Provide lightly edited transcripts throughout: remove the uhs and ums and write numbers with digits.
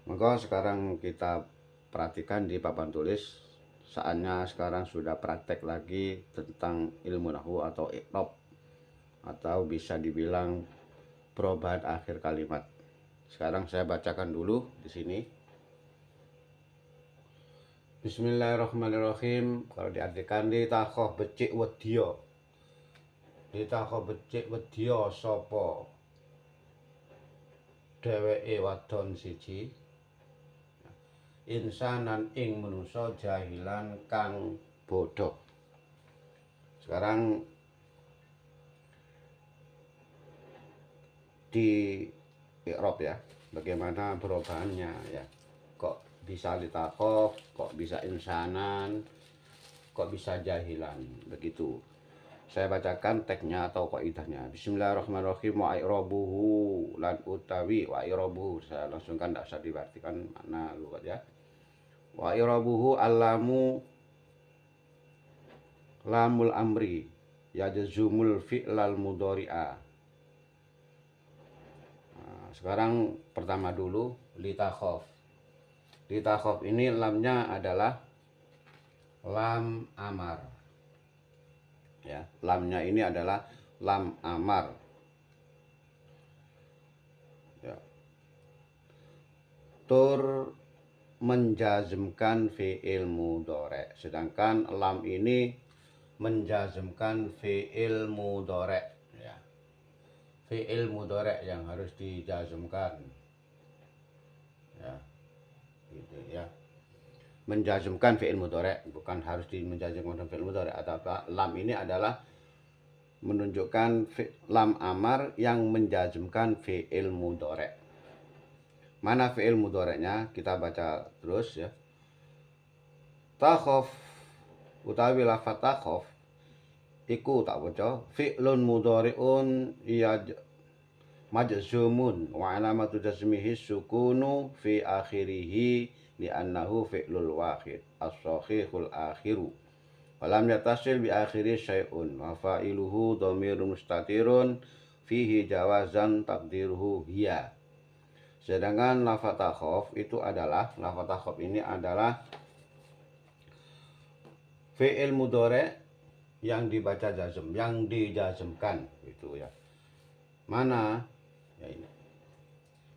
Maka sekarang kita perhatikan di papan tulis. Saatnya sekarang sudah praktek lagi tentang ilmu nahwu atau i'rab, atau bisa dibilang perubahan akhir kalimat. Sekarang saya bacakan dulu di sini. Bismillahirrahmanirrahim. Kalau diartikan ditakhoh becik wedya. Ditakhoh becik wedya sapa dheweke wadon siji, insanan ing manusa jahilan kang bodoh. Sekarang di i'rab ya, bagaimana perubahannya ya. Kok bisa litakhoh, kok bisa insanan, kok bisa jahilan, begitu. Saya bacakan teksnya atau kaidahnya. Bismillahirrahmanirrahim. Wa i'rabuhu lan utawi wa i'rabuhu. Saya langsungkan, tidak usah diartikan mana lugat ya. Wa i'rabuhu alamu lamul amri yajzumul fi'lal mudhari'a. Nah, sekarang pertama dulu litakhof. Litakhof ini lamnya adalah lam amar. Ya, lamnya ini adalah lam amar. Ya. Tur menjazmkan fi'il mudhari'. Sedangkan lam ini menjazmkan fi'il mudhari'. Ya. Fi'il mudhari' yang harus dijazmkan. Ya. Gitu ya. Menjazmkan fi'il mudhari', bukan harus menjazmkan fi'il mudhari'. Atau lam ini adalah menunjukkan lam amar yang menjazmkan fi'il mudhari'. Mana fi'il mudhari'nya? Kita baca terus ya. Takhof utawi lafaz takhof iku tak baca fi'lun mudhari'un ya majzumun wa alamatu jazmihi sukunu fi akhirih li'annahu fi'lul wahid as-sahihul akhiru walam yatasil bi akhiri syai'un wa fa'iluhu dhamirun mustatirun fihi jawazan taqdiruhu hiya. Sedangkan lafaz takhof itu adalah, lafaz takhof ini adalah fi'il mudhari' yang dibaca jazm, yang dijazmkan itu ya. Mana ya ini.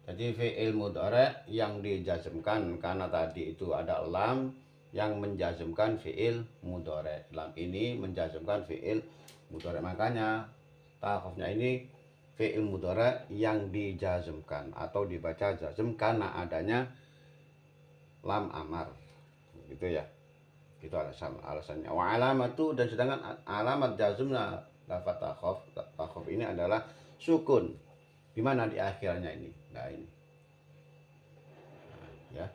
Jadi fi'il mudhari' yang dijazmkan, karena tadi itu ada lam yang menjazmkan fi'il mudhari'. Lam ini menjazmkan fi'il mudhari'. Makanya takhofnya ini fi'il mudhari' yang dijazmkan atau dibaca jazm karena adanya lam amar. Gitu ya. Itu alasannya. Wa alamatu, dan sedangkan alamat jazmnya lafaz takhof ini adalah sukun. Di mana di akhirnya ini? Nah ini. Nah, ya.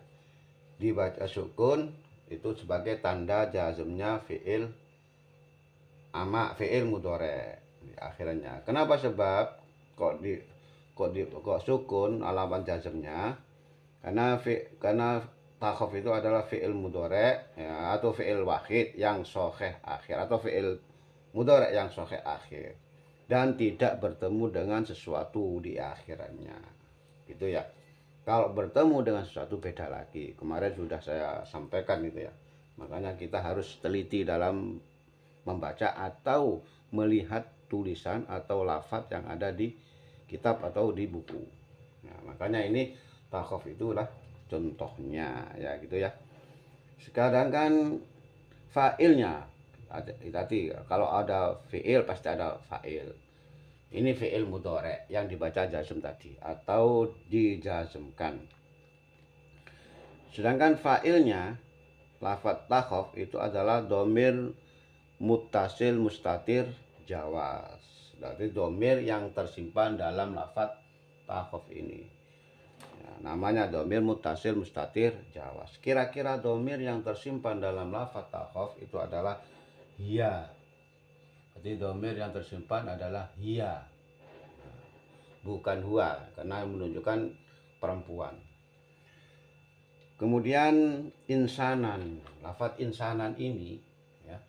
Dibaca sukun itu sebagai tanda jazmnya fi'il fi'il mudhari' di akhirnya. Kenapa? Sebab kok sukun alamat jazmnya? Karena takhof itu adalah fi'il mudhari' ya, atau fi'il wahid yang sahih akhir, atau fi'il mudhari' yang sahih akhir dan tidak bertemu dengan sesuatu di akhirannya. Gitu ya. Kalau bertemu dengan sesuatu beda lagi. Kemarin sudah saya sampaikan itu ya. Makanya kita harus teliti dalam membaca atau melihat tulisan atau lafaz yang ada di kitab atau di buku. Nah, makanya ini takhof itulah contohnya ya gitu ya. Sekarang kan fa'ilnya tadi kalau ada fi'il pasti ada fa'il. Ini fi'il mudhari' yang dibaca jazm tadi atau dijazmkan. Sedangkan fa'ilnya lafaz takhof itu adalah dhamir muttasil mustatir jawaz. Berarti dhamir yang tersimpan dalam lafaz takhof ini. Ya, namanya dhamir muttasil mustatir jawaz. Kira-kira dhamir yang tersimpan dalam lafaz takhof itu adalah hiya. Jadi dhamir yang tersimpan adalah hiya, bukan huwa, karena menunjukkan perempuan. Kemudian insanan, lafaz insanan ini ya.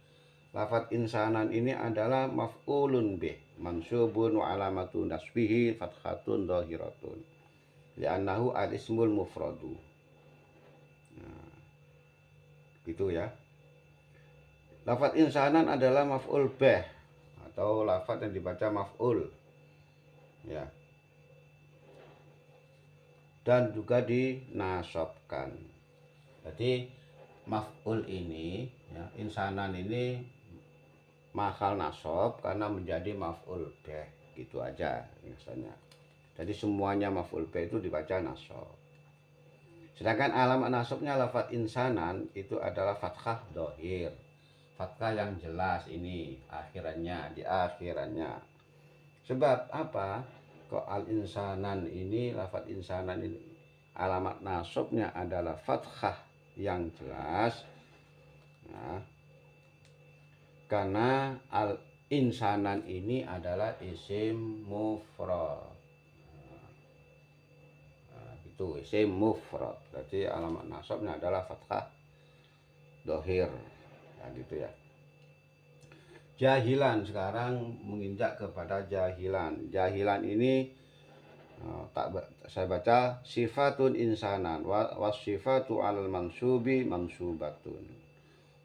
Lafaz insanan ini adalah maf'ulun bih, mansubun wa alamatu nasbihi fathatun dhahiratun li'annahu al-ismul mufradu. gitu ya. Lafadz insanan adalah maf'ul bih atau lafadz yang dibaca maf'ul ya, dan juga dinasobkan. Jadi maf'ul ini ya, insanan ini mahal nasob karena menjadi maf'ul bih, gitu aja misalnya. Jadi semuanya maf'ul bih itu dibaca nasob. Sedangkan alamat nasobnya lafadz insanan itu adalah fathah dohir, fathah yang jelas ini akhirannya, di akhirannya. Sebab apa? Kok al-insanan ini, lafadz insanan ini alamat nasobnya adalah fathah yang jelas. Nah, karena al-insanan ini adalah isim mufrad. Nah, itu isim mufrad. Jadi alamat nasobnya adalah fathah dohir. Nah, gitu ya. Jahilan, sekarang menginjak kepada jahilan. Jahilan ini saya baca sifatun insanan was sifatu alal mansubi mansubatun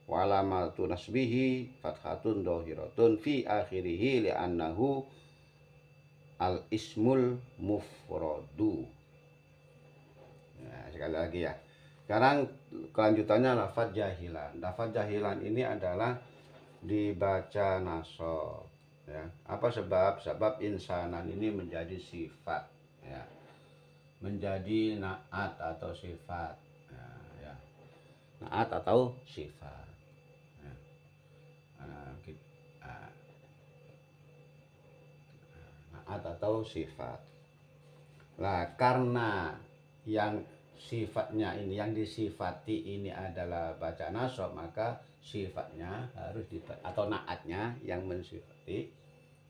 walamatu nasbihi fathatun dohiratun fi akhirihi li'annahu al ismul mufradu. Nah, sekali lagi ya. Sekarang kelanjutannya lafadz jahilan. Lafadz jahilan ini adalah dibaca nasob ya. Apa sebab? Sebab insanan ini menjadi sifat ya, menjadi naat atau sifat ya. Naat atau sifat ya. Naat atau sifat. Nah, karena yang sifatnya ini, yang disifati ini adalah baca nasob, maka sifatnya harus atau naatnya yang mensifati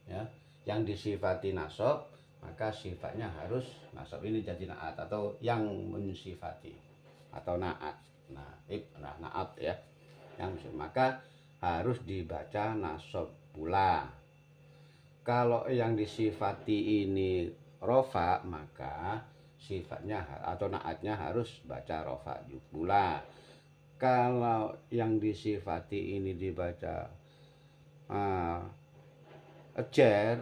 ya, yang disifati nasob, maka sifatnya harus nasob ini jadi naat atau yang mensifati atau naat. Nah, naat ya, yang maka harus dibaca nasob pula. Kalau yang disifati ini rofa, maka sifatnya atau naatnya harus baca rofa pula. Kalau yang disifati ini dibaca jar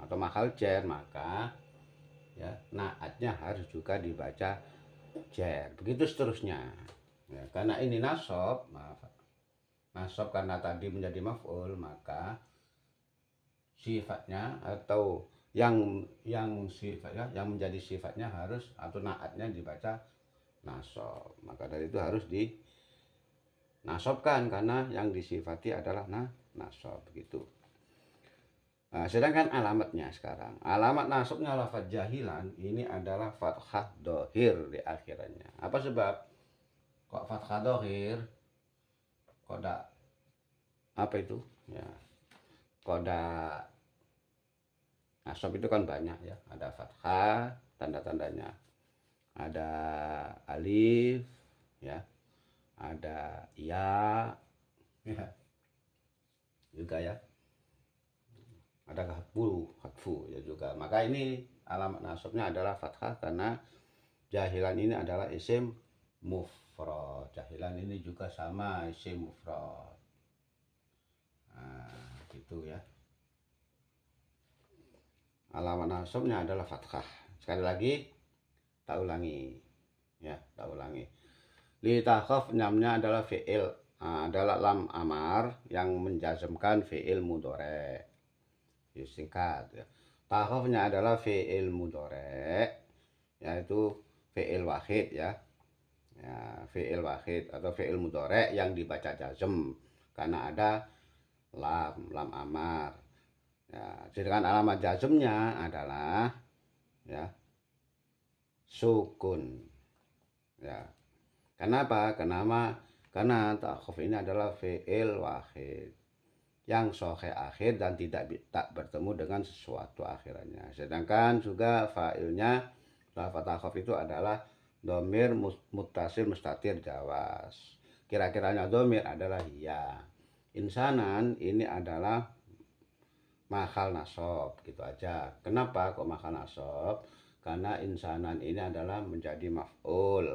atau mahal jar, maka ya naatnya harus juga dibaca jar. Begitu seterusnya ya, karena ini nasob, nasob karena tadi menjadi maf'ul, maka sifatnya atau yang sifatnya, yang menjadi sifatnya harus atau naatnya dibaca nasob. Maka dari itu harus dinasobkan karena yang disifati adalah nasob begitu. Nah, sedangkan alamatnya sekarang, alamat nasobnya lafadz jahilan ini adalah fathah dohir di akhirannya. Apa sebab? Kok fathah dohir? Koda apa itu ya, koda nasob itu kan banyak ya, ada fathah, tanda-tandanya ada alif ya, ada ya juga ya, ada hatfu ya juga. Maka ini alamat nasobnya adalah fathah karena jahilan ini adalah isim mufrad. Jahilan ini juga sama isim mufrad. Nah, gitu ya. Alamat nasobnya adalah fathah. Sekali lagi tak ulangi ya, tak ulangi. Li takhaf namanya adalah fi'il, adalah lam amar yang menjazmkan fi'il mudhari. Singkat ya. Takhafnya adalah fi'il mudhari, yaitu fi'il wahid ya. Ya, fi'il wahid atau fi'il mudhari yang dibaca jazm karena ada lam amar. Ya, sedangkan alamat jazmnya adalah ya sukun. Ya. Kenapa? Karena takhuf ini adalah fi'il wahid yang sahih akhir dan tak bertemu dengan sesuatu akhirannya. Sedangkan juga fa'ilnya lafaz takhuf itu adalah domir muttasil mustatir jawas. Kira-kiranya domir adalah ya. Insanan ini adalah mahal nasob, gitu aja. Kenapa kok mahal nasob? Karena insanan ini adalah menjadi maf'ul.